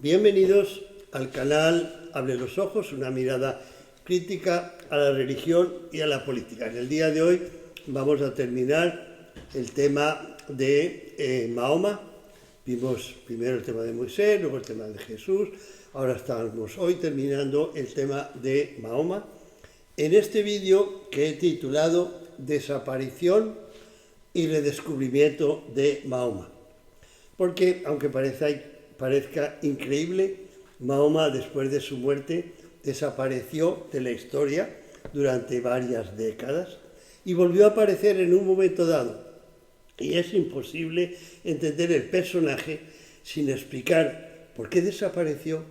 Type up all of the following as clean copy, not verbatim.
Bienvenidos al canal Abre los Ojos, una mirada crítica a la religión y a la política. En el día de hoy vamos a terminar el tema de Mahoma. Vimos primero el tema de Moisés, luego el tema de Jesús. Ahora estamos hoy terminando el tema de Mahoma. En este vídeo que he titulado Desaparición y redescubrimiento de Mahoma. Porque, aunque parezca increíble, Mahoma, después de su muerte, desapareció de la historia durante varias décadas y volvió a aparecer en un momento dado. Y es imposible entender el personaje sin explicar por qué desapareció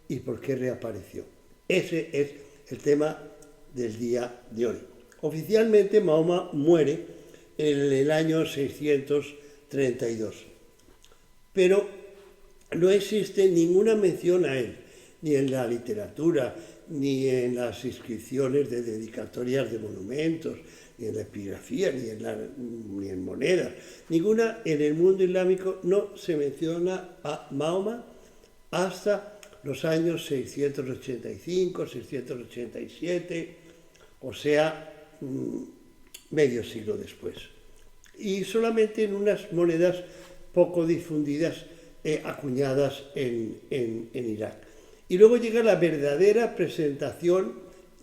y por qué reapareció. Ese es el tema del día de hoy. Oficialmente Mahoma muere en el año 632, pero no existe ninguna mención a él, ni en la literatura, ni en las inscripciones de dedicatorias de monumentos, ni en la epigrafía, ni en monedas. Ninguna en el mundo islámico no se menciona a Mahoma hasta los años 685, 687, o sea, medio siglo después. Y solamente en unas monedas poco difundidas, acuñadas en Irak. Y luego llega la verdadera presentación,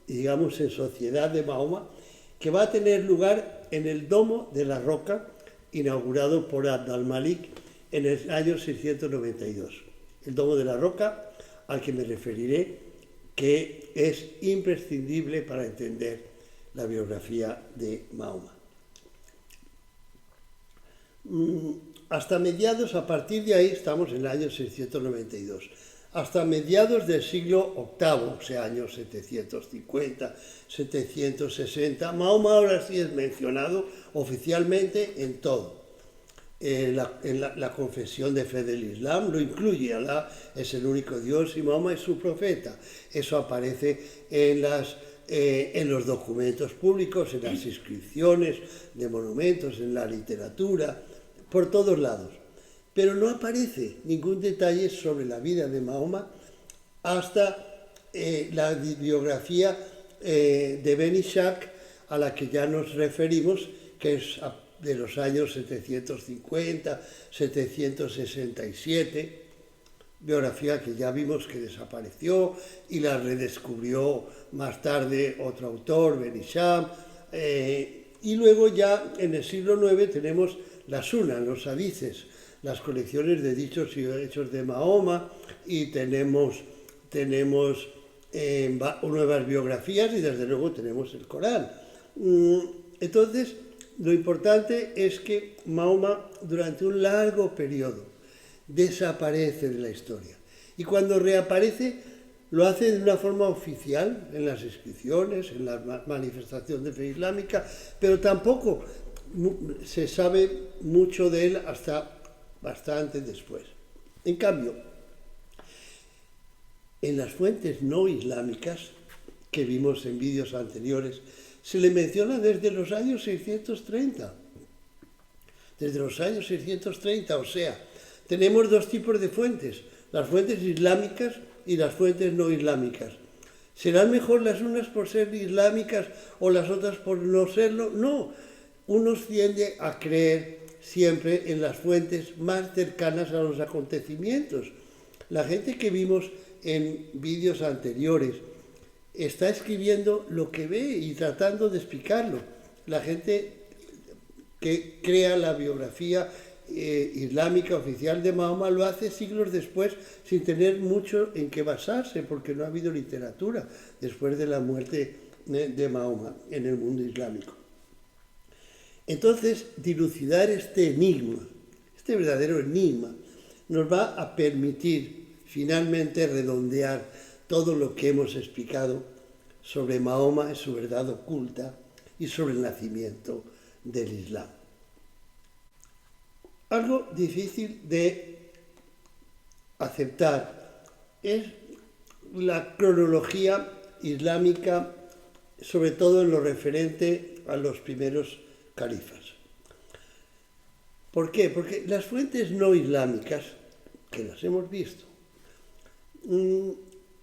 digamos, en sociedad de Mahoma, que va a tener lugar en el Domo de la Roca, inaugurado por Abd al-Malik en el año 692. El Domo de la Roca, al que me referiré, que es imprescindible para entender la biografía de Mahoma. Hasta mediados, a partir de ahí, estamos en el año 692, hasta mediados del siglo VIII, o sea, años 750, 760, Mahoma ahora sí es mencionado oficialmente en todo. En la confesión de fe del Islam lo incluye, Alá es el único Dios y Mahoma es su profeta. Eso aparece en los documentos públicos, en las inscripciones de monumentos, en la literatura, por todos lados. Pero no aparece ningún detalle sobre la vida de Mahoma hasta la biografía de Ben Ishaq, a la que ya nos referimos, que es de los años 750, 767, biografía que ya vimos que desapareció y la redescubrió más tarde otro autor, Ben Ishaq, y luego ya en el siglo IX tenemos la Sunan, los hadices, las colecciones de dichos y hechos de Mahoma, y tenemos nuevas biografías y desde luego tenemos el Corán. Entonces, lo importante es que Mahoma durante un largo periodo desaparece de la historia y cuando reaparece lo hace de una forma oficial en las inscripciones, en la manifestación de fe islámica, pero tampoco se sabe mucho de él hasta bastante después. En cambio, en las fuentes no islámicas que vimos en vídeos anteriores, se le menciona desde los años 630. Desde los años 630, o sea, tenemos dos tipos de fuentes, las fuentes islámicas y las fuentes no islámicas. ¿Serán mejor las unas por ser islámicas o las otras por no serlo? No, uno tiende a creer siempre en las fuentes más cercanas a los acontecimientos. La gente que vimos en vídeos anteriores está escribiendo lo que ve y tratando de explicarlo. La gente que crea la biografía islámica oficial de Mahoma lo hace siglos después sin tener mucho en qué basarse, porque no ha habido literatura después de la muerte de Mahoma en el mundo islámico. Entonces, dilucidar este enigma, este verdadero enigma, nos va a permitir finalmente redondear todo lo que hemos explicado sobre Mahoma y su verdad oculta y sobre el nacimiento del Islam. Algo difícil de aceptar es la cronología islámica, sobre todo en lo referente a los primeros califas. ¿Por qué? Porque las fuentes no islámicas, que las hemos visto, mm,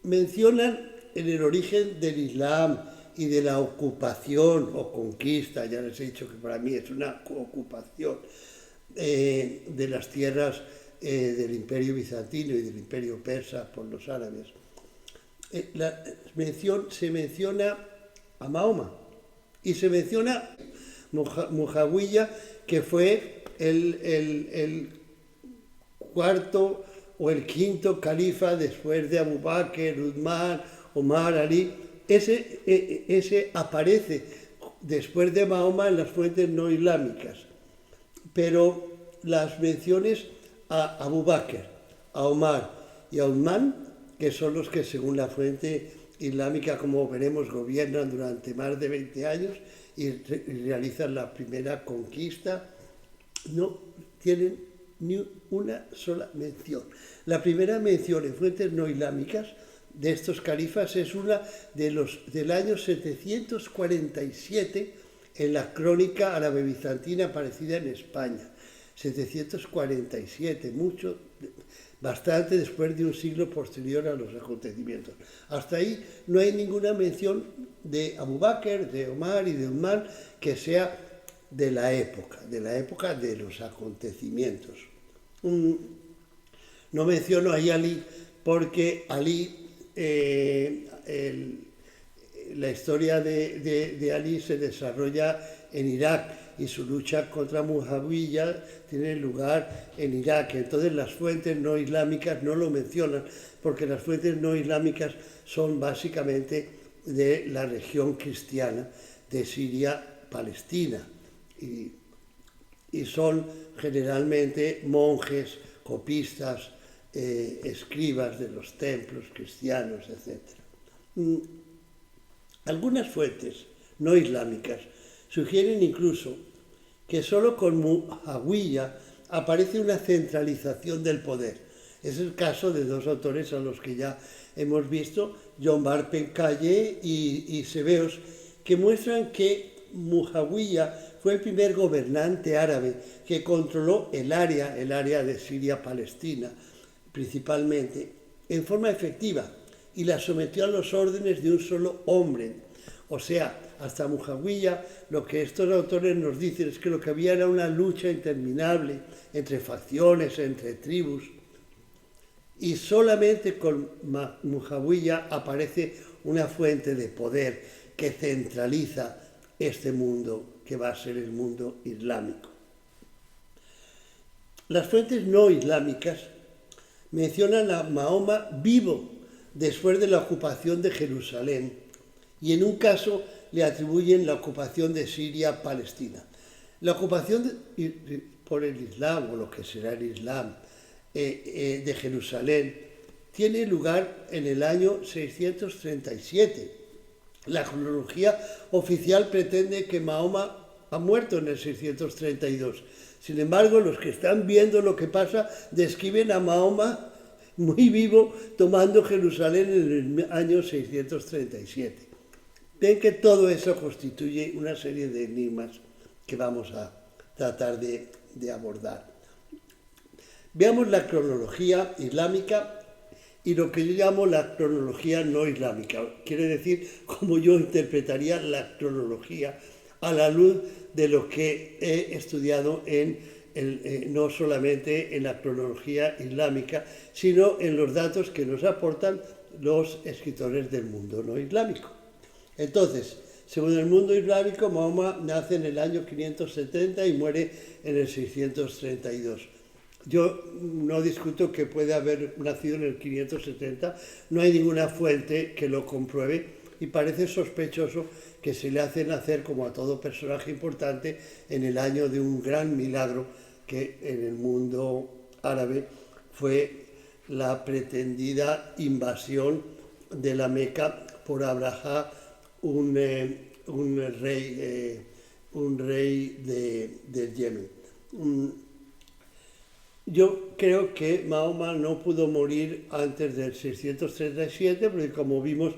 mencionan en el origen del Islam y de la ocupación o conquista, ya les he dicho que para mí es una ocupación de las tierras del Imperio Bizantino y del Imperio Persa por los árabes. Se menciona a Mahoma y se menciona Mujawiya, que fue el cuarto o el quinto califa después de Abu Bakr, Uthman, Omar, Ali. Ese aparece después de Mahoma en las fuentes no islámicas, pero las menciones a Abu Bakr, a Omar y a Uthman, que son los que según la fuente islámica, como veremos, gobiernan durante más de 20 años y realizan la primera conquista, no tienen ni una sola mención. La primera mención en fuentes no islámicas de estos califas es una del año 747 en la crónica árabe-bizantina aparecida en España. 747, bastante después de un siglo posterior a los acontecimientos. Hasta ahí no hay ninguna mención de Abu Bakr, de Omar y de Uthman que sea de la época de los acontecimientos. No menciono a Ali porque Ali, la historia de Ali se desarrolla en Irak y su lucha contra Mujawiya tiene lugar en Irak. Entonces las fuentes no islámicas no lo mencionan porque las fuentes no islámicas son básicamente de la región cristiana de Siria-Palestina y son generalmente monjes, copistas, escribas de los templos cristianos, etc. Algunas fuentes no islámicas sugieren incluso que solo con Mujawiya aparece una centralización del poder. Es el caso de dos autores a los que ya hemos visto, John Barpen-Calle y Sebeos, que muestran que Mujawiya fue el primer gobernante árabe que controló el área de Siria-Palestina, principalmente, en forma efectiva, y la sometió a los órdenes de un solo hombre. O sea, hasta Mujawiya, lo que estos autores nos dicen es que lo que había era una lucha interminable entre facciones, entre tribus, y solamente con Mujawiya aparece una fuente de poder que centraliza este mundo que va a ser el mundo islámico. Las fuentes no islámicas mencionan a Mahoma vivo después de la ocupación de Jerusalén y en un caso le atribuyen la ocupación de Siria-Palestina. La ocupación por el Islam, o lo que será el Islam, de Jerusalén tiene lugar en el año 637. La cronología oficial pretende que Mahoma ha muerto en el 632. Sin embargo, los que están viendo lo que pasa describen a Mahoma muy vivo tomando Jerusalén en el año 637. Ven que todo eso constituye una serie de enigmas que vamos a tratar de abordar. Veamos la cronología islámica y lo que yo llamo la cronología no islámica. Quiere decir cómo yo interpretaría la cronología a la luz de lo que he estudiado no solamente en la cronología islámica, sino en los datos que nos aportan los escritores del mundo no islámico. Entonces, según el mundo islámico, Mahoma nace en el año 570 y muere en el 632. Yo no discuto que puede haber nacido en el 570, no hay ninguna fuente que lo compruebe y parece sospechoso que se le hace nacer, como a todo personaje importante, en el año de un gran milagro que en el mundo árabe fue la pretendida invasión de la Meca por Abraha, un rey de Yemen. Yo creo que Mahoma no pudo morir antes del 637, porque como vimos,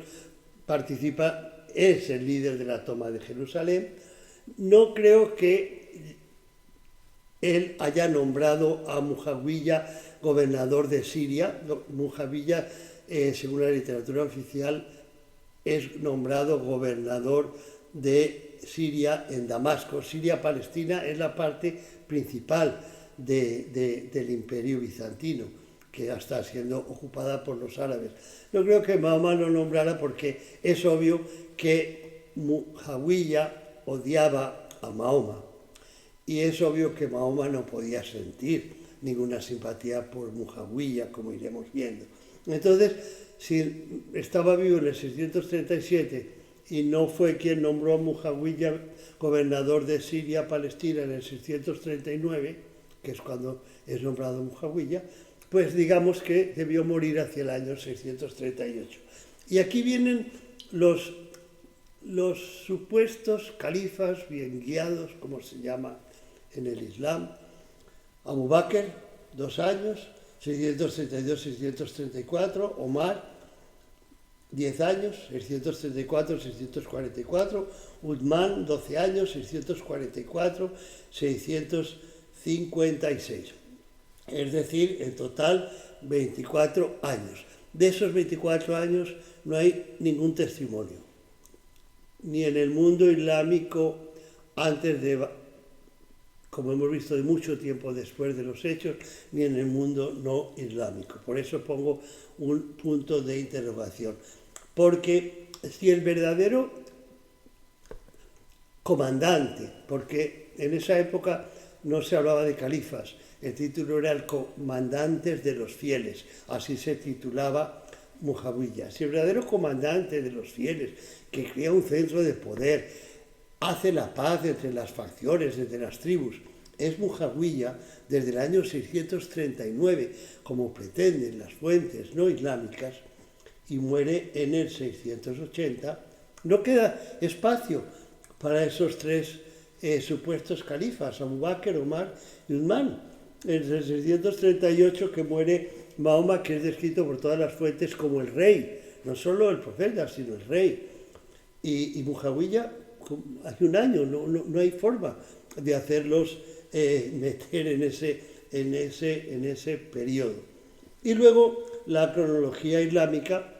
es el líder de la toma de Jerusalén. No creo que él haya nombrado a Mujawiya gobernador de Siria. Mujawiya según la literatura oficial, es nombrado gobernador de Siria en Damasco. Siria-Palestina es la parte principal del Imperio Bizantino, que ya está siendo ocupada por los árabes. No creo que Mahoma lo nombrara porque es obvio que Muawiyah odiaba a Mahoma y es obvio que Mahoma no podía sentir ninguna simpatía por Muawiyah, como iremos viendo. Entonces, si estaba vivo en el 637 y no fue quien nombró a Muawiyah gobernador de Siria-Palestina en el 639, que es cuando es nombrado Muawiyah, pues digamos que debió morir hacia el año 638. Y aquí vienen los supuestos califas bien guiados, como se llama en el Islam. Abu Bakr, 2 años, 632-634, Omar, 10 años, 634-644, Uthman, 12 años, 644-656. Es decir, en total 24 años. De esos 24 años no hay ningún testimonio, ni en el mundo islámico antes de, como hemos visto, de mucho tiempo después de los hechos, ni en el mundo no islámico. Por eso pongo un punto de interrogación. Porque si el verdadero comandante, porque en esa época no se hablaba de califas, el título era el comandantes de los fieles, así se titulaba Muawiyah. Si el verdadero comandante de los fieles, que crea un centro de poder, hace la paz entre las facciones, entre las tribus, es Muawiyah desde el año 639, como pretenden las fuentes no islámicas, y muere en el 680, no queda espacio para esos 3 supuestos califas, Abu Bakr, Omar y Uthman. En el 638 que muere Mahoma, que es descrito por todas las fuentes como el rey, no solo el profeta, sino el rey. Y Muawiyah, hace un año, no hay forma de hacerlos meter en ese periodo. Y luego la cronología islámica,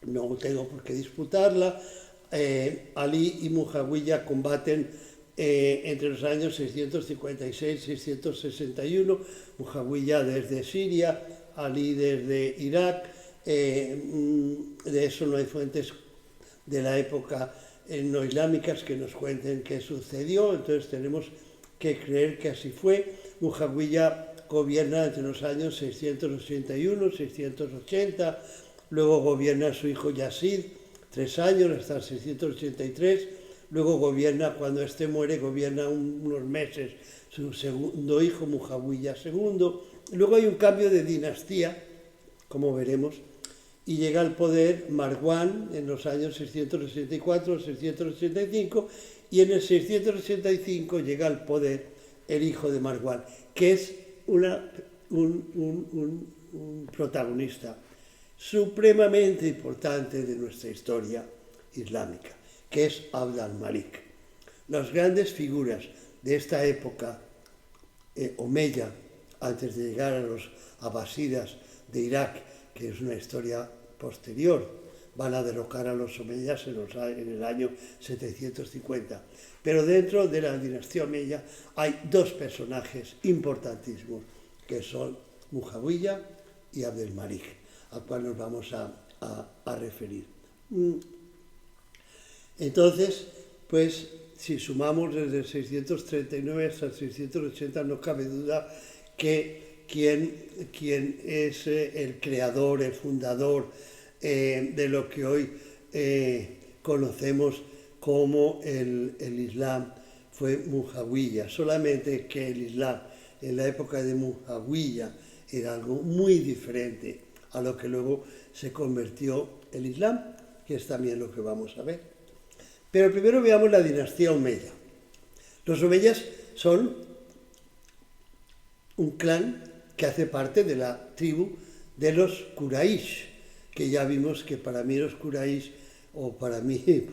no tengo por qué disputarla. Ali y Muawiyah combaten entre los años 656 y 661, Muawiyah desde Siria, Ali desde Irak. De eso no hay fuentes de la época no islámicas que nos cuenten qué sucedió, entonces tenemos que creer que así fue. Muawiyah gobierna entre los años 681 y 680, luego gobierna su hijo Yazid 3 años hasta el 683, luego gobierna, cuando este muere, gobierna unos meses su segundo hijo, Muawiyah II, luego hay un cambio de dinastía, como veremos, y llega al poder Marwan en los años 684-685, y en el 685 llega al poder el hijo de Marwan, que es un protagonista supremamente importante de nuestra historia islámica, que es Abd al-Malik. Las grandes figuras de esta época omeya, antes de llegar a los abasidas de Irak, que es una historia posterior, van a derrocar a los omeyas en el año 750. Pero dentro de la dinastía omeya hay 2 personajes importantísimos, que son Muawiyah y Abd al-Malik, al cual nos vamos a referir. Entonces, pues si sumamos desde el 639 hasta el 680, no cabe duda que quien es el creador, el fundador de lo que hoy conocemos como el Islam fue Muawiyah. Solamente que el Islam en la época de Muawiyah era algo muy diferente a lo que luego se convirtió el Islam, que es también lo que vamos a ver. Pero primero veamos la dinastía omeya. Los omeyas son un clan que hace parte de la tribu de los Quraysh, que ya vimos que para mí los Quraysh, o para mí,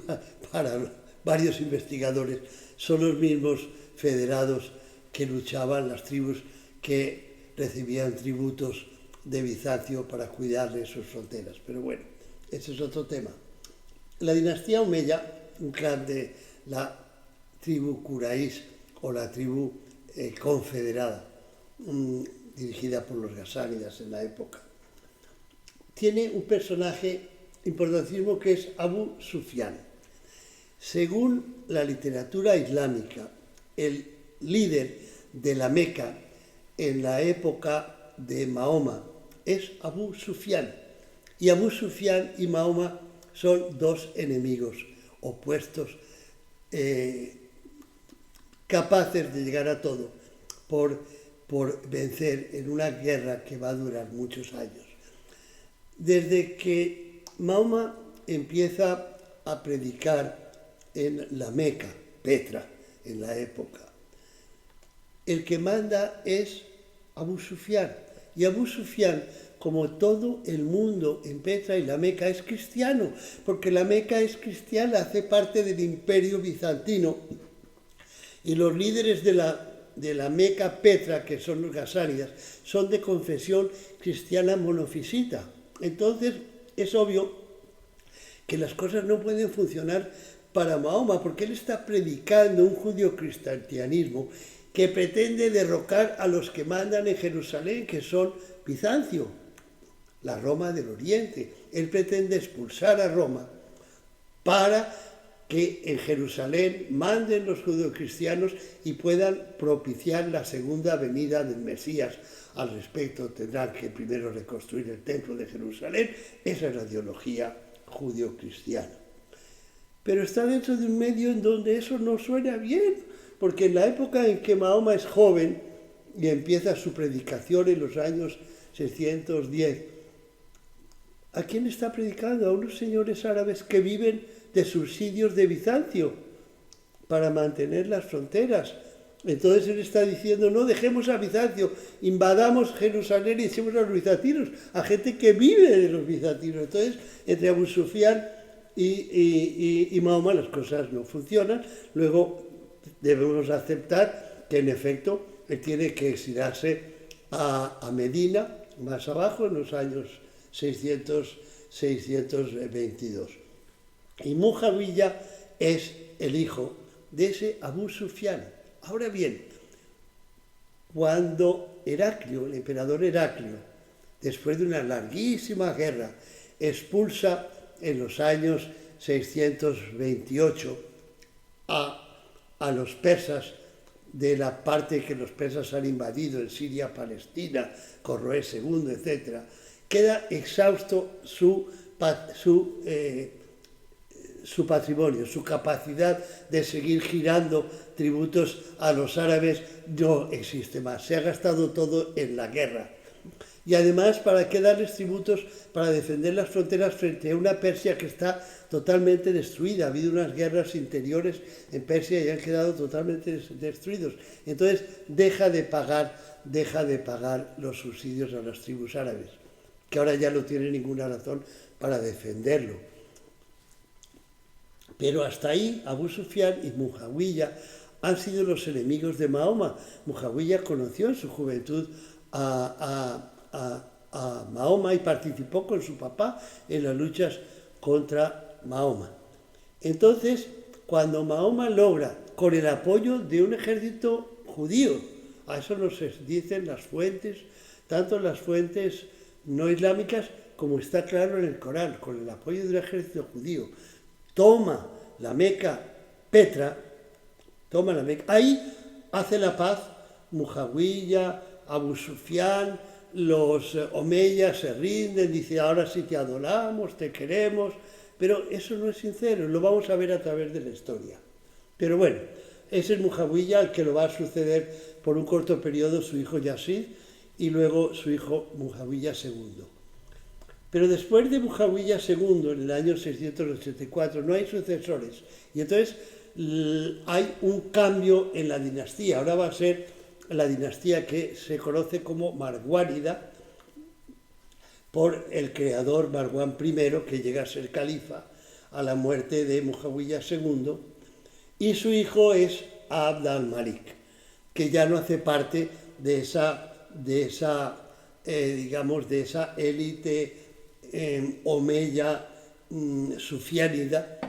para varios investigadores, son los mismos federados que luchaban, las tribus que recibían tributos de Bizancio para cuidar de sus fronteras. Pero bueno, ese es otro tema. La dinastía Omeya, un clan de la tribu Quraysh o la tribu confederada, dirigida por los gasánidas en la época, tiene un personaje importantísimo que es Abu Sufyan. Según la literatura islámica, el líder de la Meca en la época de Mahoma es Abu Sufyan. Y Abu Sufyan y Mahoma son dos enemigos opuestos, capaces de llegar a todo por vencer en una guerra que va a durar muchos años. Desde que Mahoma empieza a predicar en la Meca, Petra, en la época, el que manda es Abu Sufyan. Y Abu Sufyan, como todo el mundo en Petra y la Meca, es cristiano, porque la Meca es cristiana, hace parte del imperio bizantino. Y los líderes de la Meca Petra, que son los gasánidas, son de confesión cristiana monofisita. Entonces es obvio que las cosas no pueden funcionar para Mahoma, porque él está predicando un judio-cristianismo que pretende derrocar a los que mandan en Jerusalén, que son Bizancio, la Roma del Oriente. Él pretende expulsar a Roma para que en Jerusalén manden los judeocristianos y puedan propiciar la segunda venida del Mesías. Al respecto, tendrán que primero reconstruir el templo de Jerusalén. Esa es la ideología judeocristiana. Pero está dentro de un medio en donde eso no suena bien, porque en la época en que Mahoma es joven y empieza su predicación en los años 610, ¿a quién está predicando? A unos señores árabes que viven de subsidios de Bizancio para mantener las fronteras. Entonces él está diciendo, no dejemos a Bizancio, invadamos Jerusalén y echemos a los bizantinos, a gente que vive de los bizantinos. Entonces, entre Abu Sufyan y Mahoma las cosas no funcionan. Luego debemos aceptar que en efecto él tiene que exilarse a Medina, más abajo, en los años 622. Y Mujawiya es el hijo de ese Abu Sufyan. Ahora bien, cuando Heraclio, el emperador Heraclio, después de una larguísima guerra, expulsa en los años 628 a los persas de la parte que los persas han invadido en Siria, Palestina, Corroes II, etc., queda exhausto su patrimonio, su capacidad de seguir girando tributos a los árabes no existe más. Se ha gastado todo en la guerra. Y además, ¿para qué darles tributos? Para defender las fronteras frente a una Persia que está totalmente destruida. Ha habido unas guerras interiores en Persia y han quedado totalmente destruidos. Entonces, deja de pagar los subsidios a las tribus árabes, que ahora ya no tienen ninguna razón para defenderlo. Pero hasta ahí Abu Sufyan y Mujawiya han sido los enemigos de Mahoma. Mujawiya conoció en su juventud a Mahoma y participó con su papá en las luchas contra Mahoma. Entonces, cuando Mahoma logra, con el apoyo de un ejército judío, a eso nos dicen las fuentes, tanto las fuentes no islámicas como está claro en el Corán, con el apoyo de un ejército judío, toma la Meca, Petra, toma la Meca, ahí hace la paz Mujawiya, Abu Sufyan, los omeyas se rinden, dice ahora sí te adoramos, te queremos, pero eso no es sincero, lo vamos a ver a través de la historia. Pero bueno, ese es Mujawiya, el que lo va a suceder por un corto periodo su hijo Yazid y luego su hijo Mujawiya II. Pero después de Mujawiya II, en el año 684, no hay sucesores. Y entonces hay un cambio en la dinastía. Ahora va a ser la dinastía que se conoce como Marwánida, por el creador Marwán I, que llega a ser califa a la muerte de Mujawiya II. Y su hijo es Abd al-Malik, que ya no hace parte de esa digamos, de esa élite omeya sufiánida,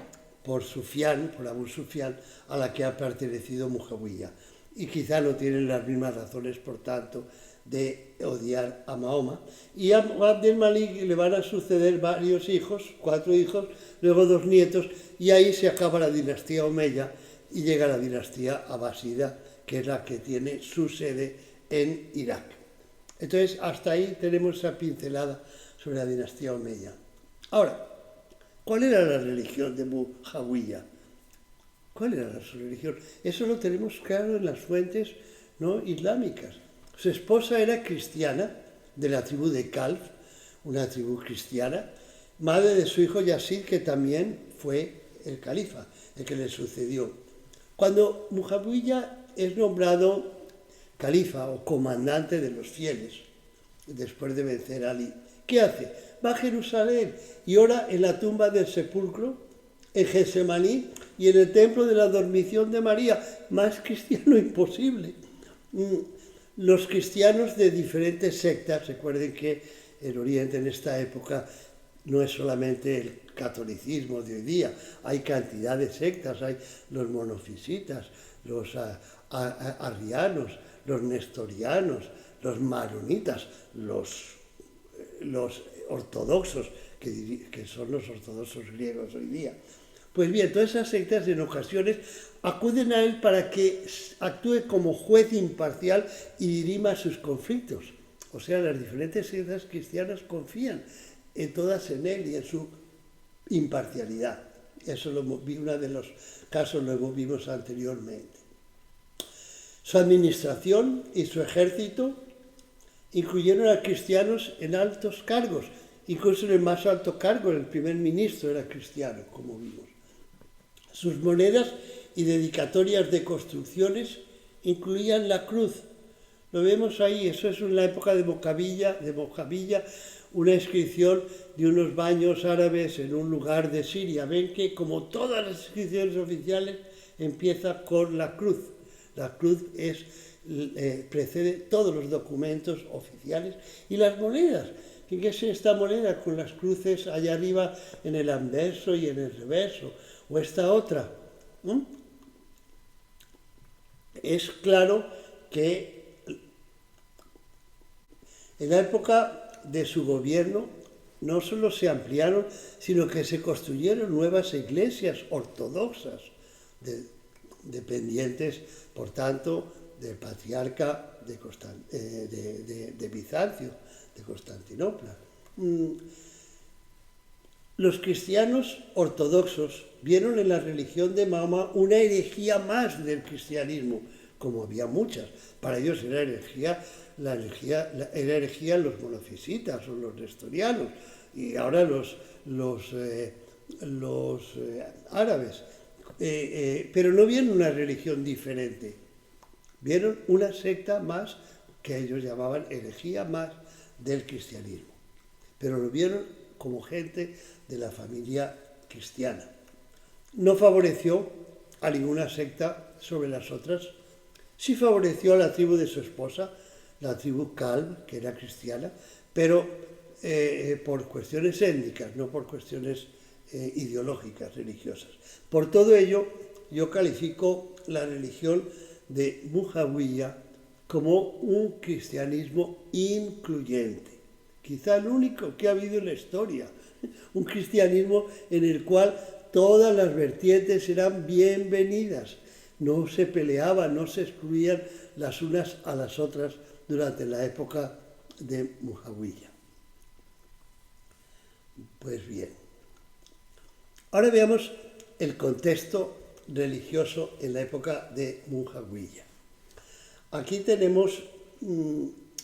por Sufián, por Abu Sufián, a la que ha pertenecido Mujawiya. Y quizá no tienen las mismas razones, por tanto, de odiar a Mahoma. Y a Abd el-Malik le van a suceder varios hijos, 4 hijos, luego 2 nietos, y ahí se acaba la dinastía omeya y llega la dinastía abasida, que es la que tiene su sede en Irak. Entonces, hasta ahí tenemos esa pincelada sobre la dinastía omeya. Ahora, ¿cuál era la religión de Mujawiya? ¿Cuál era su religión? Eso lo tenemos claro en las fuentes, ¿no?, islámicas. Su esposa era cristiana, de la tribu de Kalb, una tribu cristiana, madre de su hijo Yazid, que también fue el califa, el que le sucedió. Cuando Mujawiya es nombrado califa o comandante de los fieles, después de vencer a Ali, ¿qué hace? Va a Jerusalén y ora en la tumba del sepulcro, en Getsemaní y en el templo de la dormición de María. Más cristiano imposible. Los cristianos de diferentes sectas, recuerden que en Oriente en esta época no es solamente el catolicismo de hoy día, hay cantidad de sectas, hay los monofisitas, los arrianos, los nestorianos, los maronitas, los ortodoxos, que son los ortodoxos griegos hoy día. Pues bien, todas esas sectas en ocasiones acuden a él para que actúe como juez imparcial y dirima sus conflictos. O sea, las diferentes sectas cristianas confían en todas en él y en su imparcialidad. Eso uno de los casos lo vimos anteriormente. Su administración y su ejército incluyeron a cristianos en altos cargos, incluso en el más alto cargo, el primer ministro era cristiano, como vimos. Sus monedas y dedicatorias de construcciones incluían la cruz. Lo vemos ahí, eso es en la época de Mojavilla, una inscripción de unos baños árabes en un lugar de Siria. Ven que, como todas las inscripciones oficiales, empieza con la cruz. La cruz precede todos los documentos oficiales y las monedas. ¿Qué es esta moneda con las cruces allá arriba en el anverso y en el reverso? O esta otra. Es claro que en la época de su gobierno no solo se ampliaron, sino que se construyeron nuevas iglesias ortodoxas, dependientes, por tanto, del patriarca de Bizancio, de Constantinopla. Los cristianos ortodoxos vieron en la religión de Mahoma una herejía más del cristianismo, como había muchas. Para ellos era herejía los monofisitas o los nestorianos, y ahora los árabes. Pero no vieron una religión diferente, vieron una secta más que ellos llamaban herejía más del cristianismo, pero lo vieron como gente de la familia cristiana. No favoreció a ninguna secta sobre las otras, sí favoreció a la tribu de su esposa, la tribu Kalb, que era cristiana, pero por cuestiones étnicas, no por cuestiones ideológicas, religiosas. Por todo ello, yo califico la religión de Mujawiya como un cristianismo incluyente, quizá el único que ha habido en la historia, un cristianismo en el cual todas las vertientes eran bienvenidas, no se peleaban, no se excluían las unas a las otras durante la época de Mujawiya. Pues bien, ahora veamos el contexto religioso en la época de Mujawiya. Aquí tenemos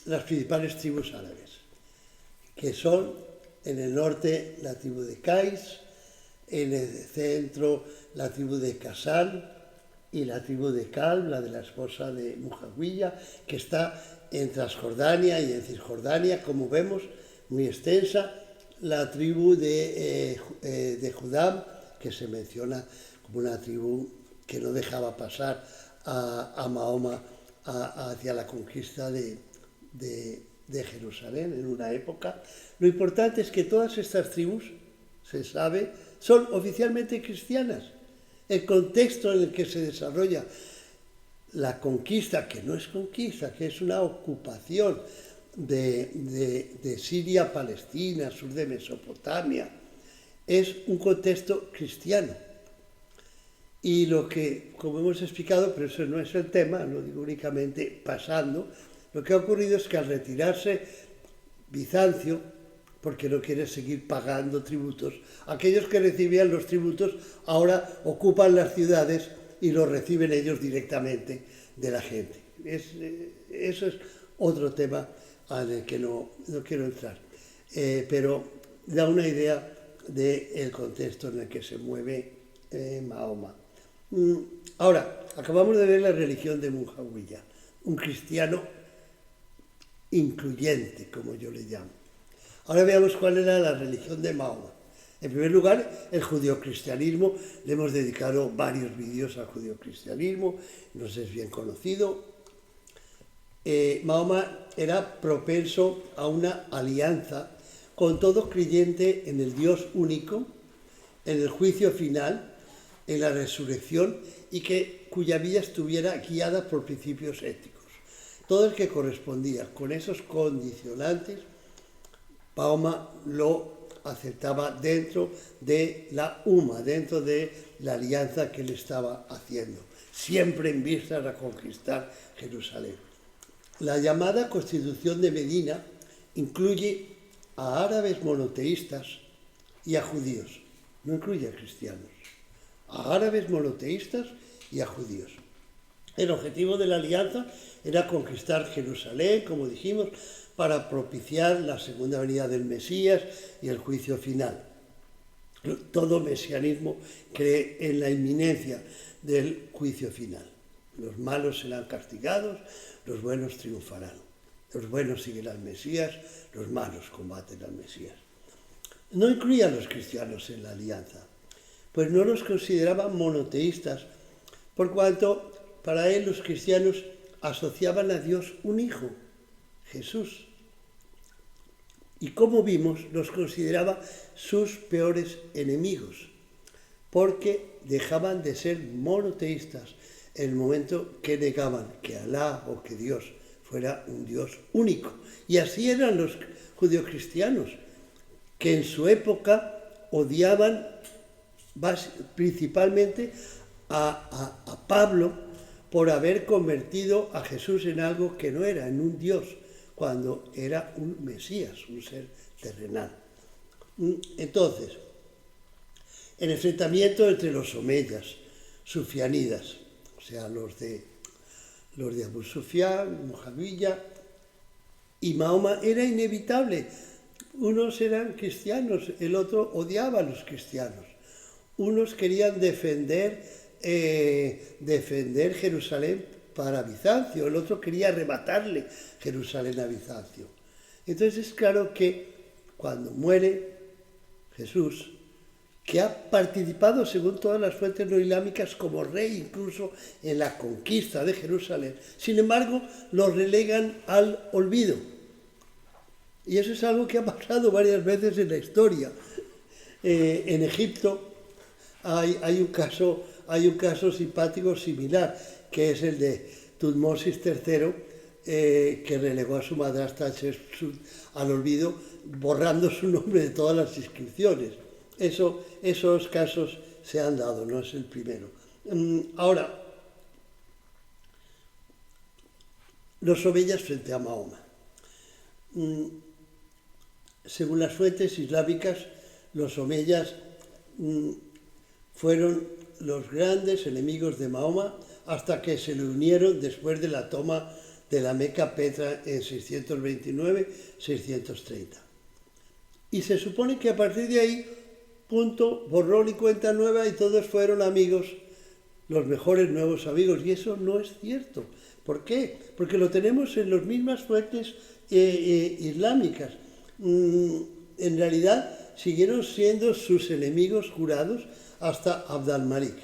las principales tribus árabes, que son en el norte la tribu de Qais, en el centro la tribu de Kasán y la tribu de Kalb, la de la esposa de Mujawiya, que está en Transjordania y en Cisjordania, como vemos, muy extensa, la tribu de Judam, que se menciona como una tribu que no dejaba pasar a Mahoma hacia la conquista de de Jerusalén en una época. Lo importante es que todas estas tribus, se sabe, son oficialmente cristianas. El contexto en el que se desarrolla la conquista, que no es conquista, que es una ocupación de Siria, Palestina, sur de Mesopotamia, es un contexto cristiano. Y lo que, como hemos explicado, pero eso no es el tema, lo digo únicamente pasando, lo que ha ocurrido es que al retirarse Bizancio, porque no quiere seguir pagando tributos, aquellos que recibían los tributos ahora ocupan las ciudades y los reciben ellos directamente de la gente. Eso es otro tema en el que no quiero entrar, pero da una idea del contexto en el que se mueve Mahoma. Ahora, acabamos de ver la religión de Mujawiya, un cristiano incluyente, como yo le llamo. Ahora veamos cuál era la religión de Mahoma. En primer lugar, el judeocristianismo. Le hemos dedicado varios vídeos al judeocristianismo, nos es bien conocido. Mahoma era propenso a una alianza con todo creyente en el Dios único, en el juicio final, en la resurrección y cuya vida estuviera guiada por principios éticos. Todo el que correspondía con esos condicionantes, Mahoma lo aceptaba dentro de la UMA, dentro de la alianza que él estaba haciendo, siempre en vistas a conquistar Jerusalén. La llamada Constitución de Medina incluye a árabes monoteístas y a judíos, no incluye a cristianos, a árabes monoteístas y a judíos. El objetivo de la alianza era conquistar Jerusalén, como dijimos, para propiciar la segunda venida del Mesías y el juicio final. Todo mesianismo cree en la inminencia del juicio final. Los malos serán castigados, los buenos triunfarán. Los buenos siguen al Mesías, los malos combaten al Mesías. No incluía a los cristianos en la alianza, pues no los consideraban monoteístas, por cuanto para él los cristianos asociaban a Dios un hijo, Jesús. Y como vimos, los consideraba sus peores enemigos, porque dejaban de ser monoteístas en el momento que negaban que Alá o que Dios fuera un Dios único. Y así eran los judeocristianos, que en su época odiaban principalmente a Pablo por haber convertido a Jesús en algo que no era, en un Dios, cuando era un Mesías, un ser terrenal. Entonces, el enfrentamiento entre los omeyas, sufianidas, o sea, los de Abu Sufyan, Mujawiya y Mahoma, era inevitable. Unos eran cristianos, el otro odiaba a los cristianos. Unos querían defender Jerusalén para Bizancio, el otro quería arrebatarle Jerusalén a Bizancio. Entonces es claro que cuando muere Jesús, que ha participado, según todas las fuentes no islámicas, como rey incluso en la conquista de Jerusalén, sin embargo lo relegan al olvido. Y eso es algo que ha pasado varias veces en la historia. En Egipto hay un caso simpático similar, que es el de Tutmosis III, que relegó a su madrastra Hatshepsut al olvido, borrando su nombre de todas las inscripciones. Esos casos se han dado, no es el primero. Ahora, los omeyas frente a Mahoma. Según las fuentes islámicas, los omeyas fueron los grandes enemigos de Mahoma hasta que se le unieron después de la toma de la Meca Petra en 629-630. Y se supone que a partir de ahí, punto, borrón y cuenta nueva, y todos fueron amigos, los mejores nuevos amigos, y eso no es cierto. ¿Por qué? Porque lo tenemos en las mismas fuentes islámicas. En realidad siguieron siendo sus enemigos jurados hasta Abd al-Malik,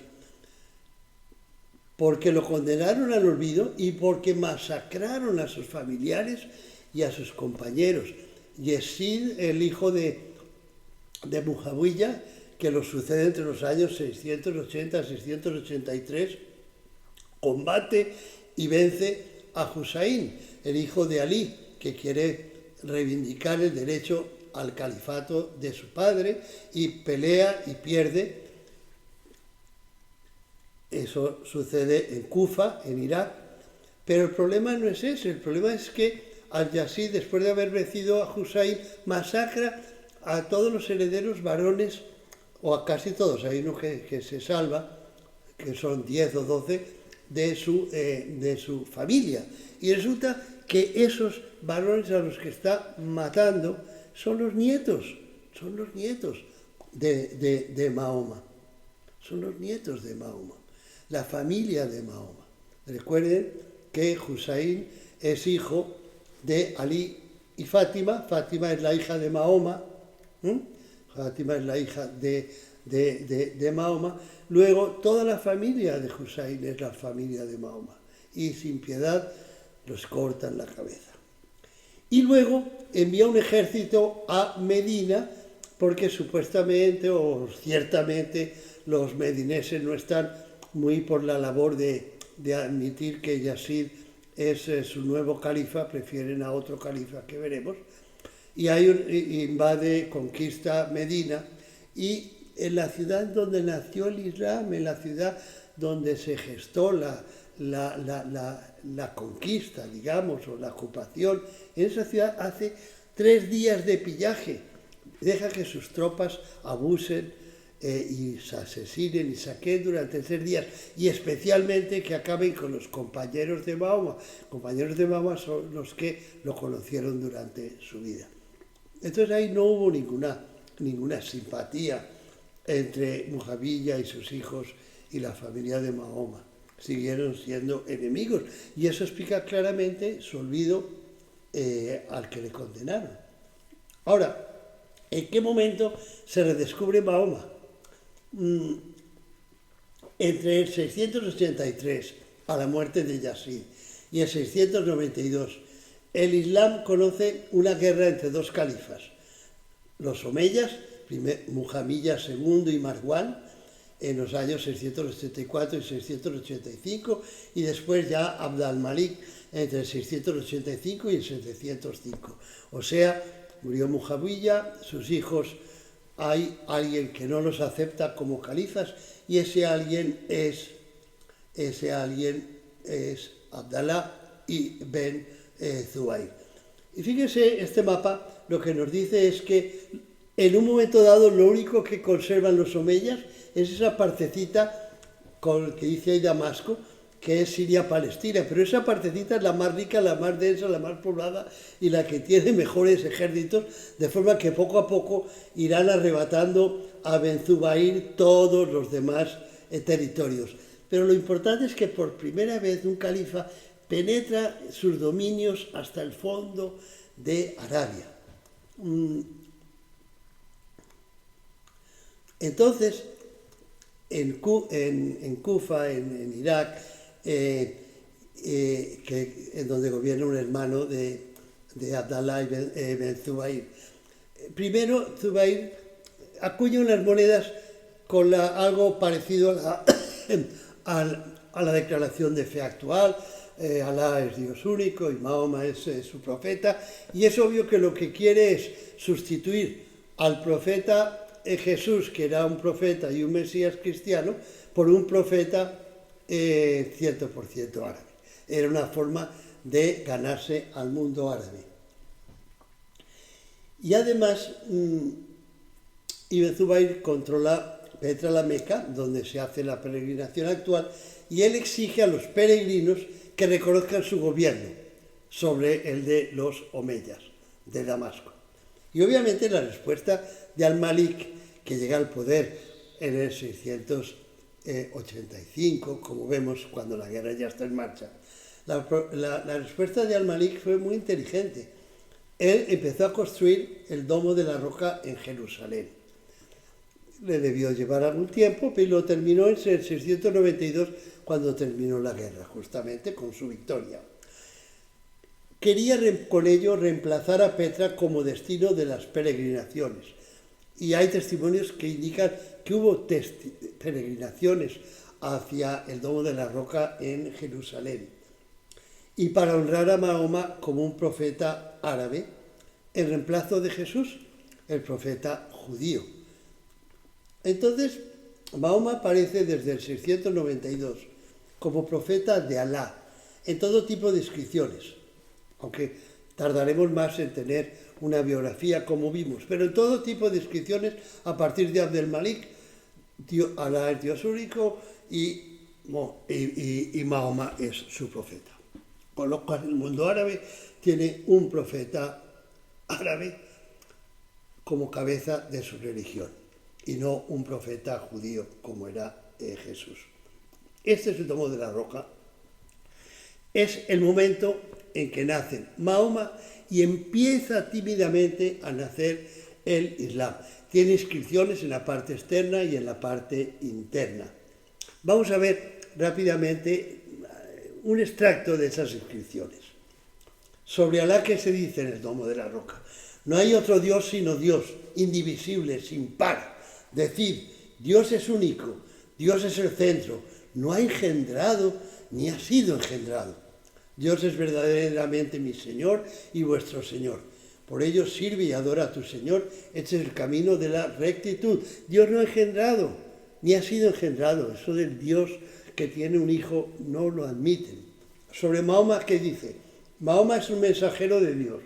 porque lo condenaron al olvido y porque masacraron a sus familiares y a sus compañeros. Yazid, el hijo de Mujawiya, que lo sucede entre los años 680 y 683, combate y vence a Husayn, el hijo de Ali, que quiere reivindicar el derecho al califato de su padre, y pelea y pierde. Eso sucede en Kufa, en Irak. Pero el problema no es ese, el problema es que Al-Yazid, después de haber vencido a Husayn, masacra a todos los herederos varones, o a casi todos, hay uno que se salva, que son 10 o 12, de su familia. Y resulta que esos varones a los que está matando son los nietos de Mahoma. Son los nietos de Mahoma, la familia de Mahoma. Recuerden que Husayn es hijo de Ali y Fátima. Fátima es la hija de Mahoma. Fátima es la hija de Mahoma. Luego, toda la familia de Husayn es la familia de Mahoma. Y sin piedad los cortan la cabeza. Y luego envía un ejército a Medina, porque supuestamente o ciertamente los medineses no están muy por la labor de admitir que Yazid es su nuevo califa, prefieren a otro califa que veremos, y invade, conquista Medina, y en la ciudad donde nació el Islam, en la ciudad donde se gestó la conquista, digamos, o la ocupación, en esa ciudad hace 3 días de pillaje, deja que sus tropas abusen y se asesinen y saquen durante 3 días, y especialmente que acaben con los compañeros de Mahoma. Compañeros de Mahoma son los que lo conocieron durante su vida. Entonces ahí no hubo ninguna simpatía entre Mujawiya y sus hijos y la familia de Mahoma. Siguieron siendo enemigos, y eso explica claramente su olvido al que le condenaron. Ahora, ¿en qué momento se redescubre Mahoma? Entre el 683, a la muerte de Yazid, y el 692, el Islam conoce una guerra entre 2 califas, los omeyas, Muhammad II y Marwan, en los años 684 y 685, y después ya Abd al-Malik entre el 685 y el 705. O sea, murió Mujawiya, sus hijos, hay alguien que no los acepta como califas, y ese alguien es Abdallah ibn Zubayr. Y fíjense, este mapa lo que nos dice es que en un momento dado lo único que conservan los omeyas es esa partecita que dice ahí Damasco, que es Siria-Palestina, pero esa partecita es la más rica, la más densa, la más poblada y la que tiene mejores ejércitos, de forma que poco a poco irán arrebatando a Ben Zubayr todos los demás territorios. Pero lo importante es que por primera vez un califa penetra sus dominios hasta el fondo de Arabia. Entonces, en Kufa, en Irak, en donde gobierna un hermano de Abdallah ibn Zubayr. Primero, Zubayr acuña unas monedas con algo parecido a la declaración de fe actual. Alá es Dios único y Mahoma es su profeta, y es obvio que lo que quiere es sustituir al profeta Jesús, que era un profeta y un Mesías cristiano, por un profeta 100% árabe. Era una forma de ganarse al mundo árabe. Y además, Ibn Zubayr penetra la Meca, donde se hace la peregrinación actual, y él exige a los peregrinos que reconozcan su gobierno sobre el de los omeyas de Damasco. Y obviamente la respuesta de al-Malik, que llega al poder en el 685, como vemos cuando la guerra ya está en marcha, la respuesta de al-Malik fue muy inteligente. Él empezó a construir el Domo de la Roca en Jerusalén. Le debió llevar algún tiempo, pero lo terminó en el 692, cuando terminó la guerra, justamente con su victoria. quería con ello reemplazar a Petra como destino de las peregrinaciones. Y hay testimonios que indican que hubo peregrinaciones hacia el Domo de la Roca en Jerusalén. Y para honrar a Mahoma como un profeta árabe, en reemplazo de Jesús, el profeta judío. Entonces, Mahoma aparece desde el 692 como profeta de Alá en todo tipo de inscripciones, aunque tardaremos más en tener una biografía como vimos, pero en todo tipo de inscripciones a partir de Abdel-Malik, Alá es Dios único y Mahoma es su profeta. Con lo cual el mundo árabe tiene un profeta árabe como cabeza de su religión y no un profeta judío como era Jesús. Este es el Domo de la Roca. Es el momento en que nace Mahoma y empieza tímidamente a nacer el Islam. Tiene inscripciones en la parte externa y en la parte interna. Vamos a ver rápidamente un extracto de esas inscripciones. Sobre Alá, ¿qué se dice en el Domo de la Roca? No hay otro Dios sino Dios, indivisible, sin par. Decid, Dios es único, Dios es el centro, no ha engendrado ni ha sido engendrado. Dios es verdaderamente mi Señor y vuestro Señor. Por ello sirve y adora a tu Señor. Este es el camino de la rectitud. Dios no ha engendrado, ni ha sido engendrado. Eso del Dios que tiene un hijo no lo admiten. Sobre Mahoma, ¿qué dice? Mahoma es un mensajero de Dios.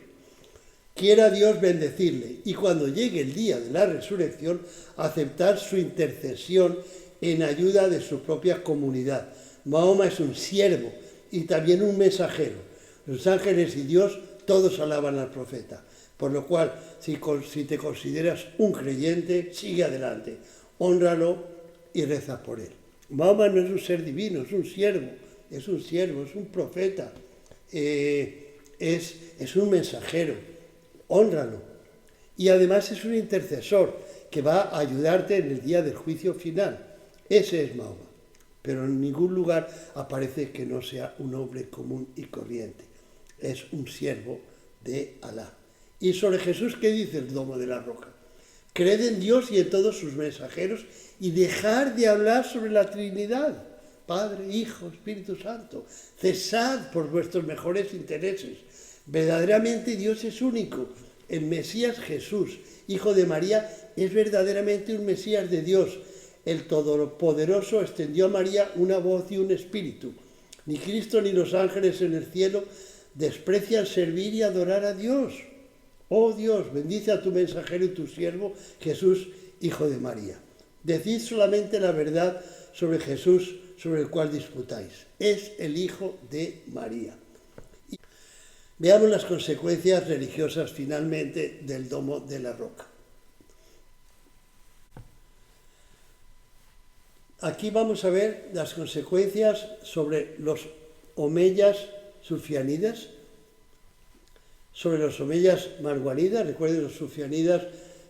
Quiera Dios bendecirle y cuando llegue el día de la resurrección, aceptar su intercesión en ayuda de su propia comunidad. Mahoma es un siervo y también un mensajero. Los ángeles y Dios todos alaban al profeta. Por lo cual, si te consideras un creyente, sigue adelante, hónralo y reza por él. Mahoma no es un ser divino, es un siervo, es un profeta, es un mensajero, hónralo. Y además es un intercesor que va a ayudarte en el día del juicio final. Ese es Mahoma. Pero en ningún lugar aparece que no sea un hombre común y corriente. Es un siervo de Alá. Y sobre Jesús, ¿qué dice el Domo de la Roca? Creed en Dios y en todos sus mensajeros y dejar de hablar sobre la Trinidad, Padre, Hijo, Espíritu Santo. Cesad por vuestros mejores intereses. Verdaderamente Dios es único. El Mesías Jesús, Hijo de María, es verdaderamente un Mesías de Dios. El Todopoderoso extendió a María una voz y un espíritu. Ni Cristo ni los ángeles en el cielo desprecian servir y adorar a Dios. Oh Dios, bendice a tu mensajero y tu siervo, Jesús, Hijo de María. Decid solamente la verdad sobre Jesús, sobre el cual disputáis. Es el Hijo de María. Veamos las consecuencias religiosas finalmente del Domo de la Roca. Aquí vamos a ver las consecuencias sobre los omeyas sufianidas, sobre los omeyas marwanidas. Recuerden, los sufianidas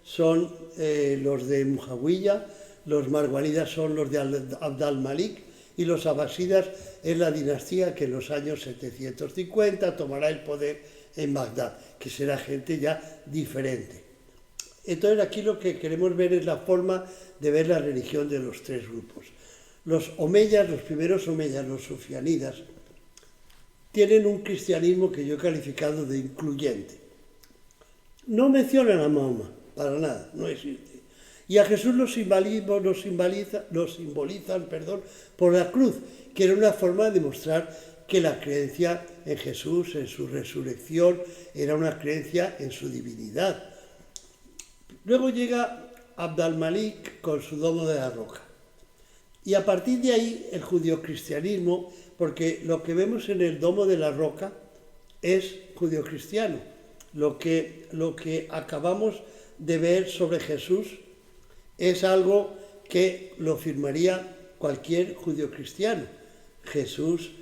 son los de Mujawiya, los marwanidas son los de Abd al-Malik y los abasidas es la dinastía que en los años 750 tomará el poder en Bagdad, que será gente ya diferente. Entonces aquí lo que queremos ver es la forma de ver la religión de los tres grupos. Los omeyas, los primeros omeyas, los sufianidas, tienen un cristianismo que yo he calificado de incluyente. No mencionan a Mahoma, para nada, no existe. Y a Jesús lo simbolizan por la cruz, que era una forma de mostrar que la creencia en Jesús, en su resurrección, era una creencia en su divinidad. Luego llega Abd al-Malik con su Domo de la Roca. Y a partir de ahí el judio-cristianismo, porque lo que vemos en el Domo de la Roca es judio-cristiano. Lo que acabamos de ver sobre Jesús es algo que lo firmaría cualquier judio-cristiano. Jesús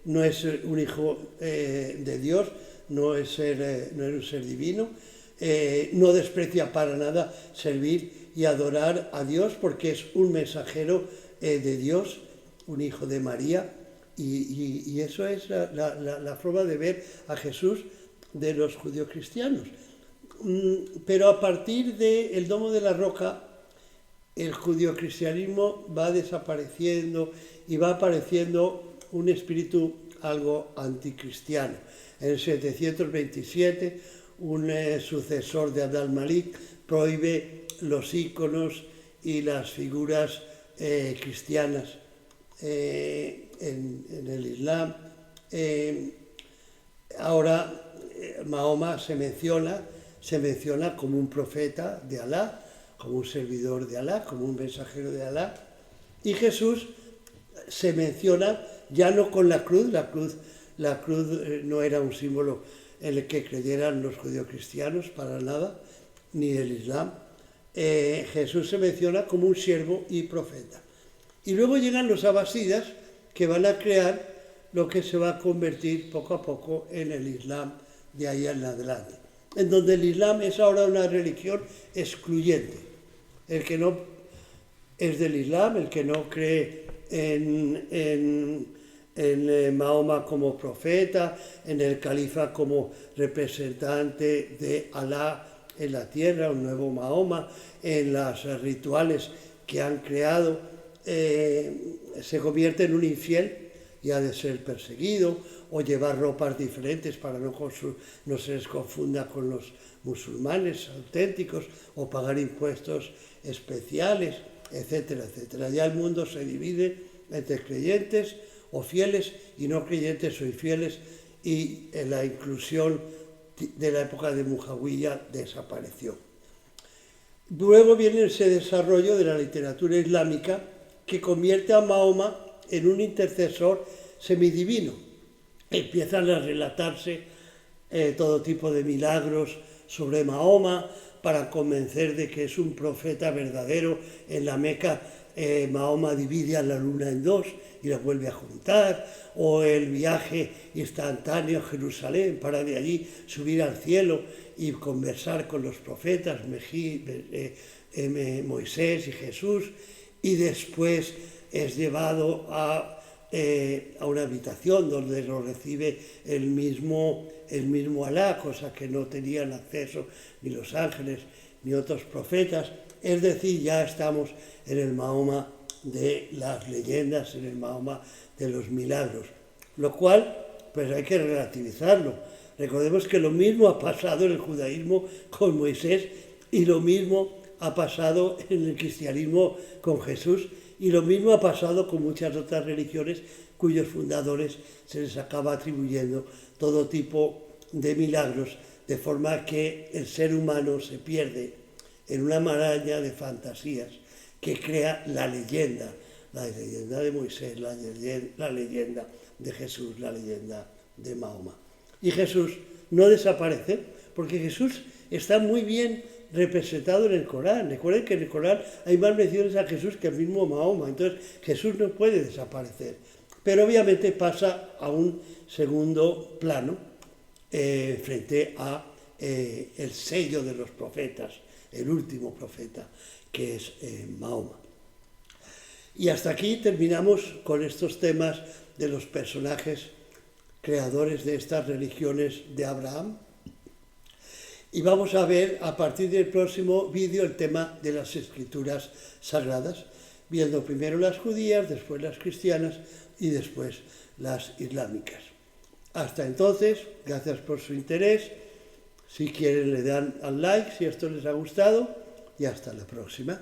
no es un hijo de Dios, no es un ser divino, no desprecia para nada servir y adorar a Dios porque es un mensajero de Dios, un hijo de María, Y eso es la forma de ver a Jesús de los judíos cristianos. Pero a partir del Domo de la Roca, el judio-cristianismo va desapareciendo y va apareciendo un espíritu algo anticristiano. En el 727, un sucesor de Abd al-Malik prohíbe los íconos y las figuras cristianas en el Islam. Ahora Mahoma se menciona como un profeta de Alá, como un servidor de Alá, como un mensajero de Alá, y Jesús se menciona ya no con la cruz no era un símbolo en el que creyeran los judeocristianos para nada, ni el Islam. Jesús se menciona como un siervo y profeta. Y luego llegan los abasidas, que van a crear lo que se va a convertir poco a poco en el Islam de ahí en adelante, en donde el Islam es ahora una religión excluyente. El que no es del Islam, el que no cree en Mahoma como profeta, en el califa como representante de Alá en la tierra, un nuevo Mahoma, en los rituales que han creado, se convierte en un infiel y ha de ser perseguido, o llevar ropas diferentes para no se les confunda con los musulmanes auténticos, o pagar impuestos especiales, etcétera, etcétera. Ya el mundo se divide entre creyentes o fieles y no creyentes o infieles, y la inclusión de la época de Mujawiya desapareció. Luego viene ese desarrollo de la literatura islámica que convierte a Mahoma en un intercesor semidivino. Empiezan a relatarse todo tipo de milagros sobre Mahoma para convencer de que es un profeta verdadero. En la Meca, Mahoma divide a la luna en dos y la vuelve a juntar, o el viaje instantáneo a Jerusalén para de allí subir al cielo y conversar con los profetas Moisés y Jesús, y después es llevado a una habitación donde lo recibe el mismo Alá, cosa que no tenían acceso ni los ángeles ni otros profetas. Es decir, ya estamos en el Mahoma de las leyendas, en el Mahoma de los milagros, lo cual pues hay que relativizarlo. Recordemos que lo mismo ha pasado en el judaísmo con Moisés, y lo mismo ha pasado en el cristianismo con Jesús, y lo mismo ha pasado con muchas otras religiones cuyos fundadores se les acaba atribuyendo todo tipo de milagros, de forma que el ser humano se pierde en una maraña de fantasías que crea la leyenda de Moisés, la leyenda de Jesús, la leyenda de Mahoma. Y Jesús no desaparece, porque Jesús está muy bien representado en el Corán. Recuerden que en el Corán hay más menciones a Jesús que al mismo Mahoma, entonces Jesús no puede desaparecer, pero obviamente pasa a un segundo plano frente a el sello de los profetas, el último profeta, que es Mahoma. Y hasta aquí terminamos con estos temas de los personajes creadores de estas religiones de Abraham. Y vamos a ver a partir del próximo vídeo el tema de las escrituras sagradas, viendo primero las judías, después las cristianas y después las islámicas. Hasta entonces, gracias por su interés. Si quieren le dan al like si esto les ha gustado, y hasta la próxima.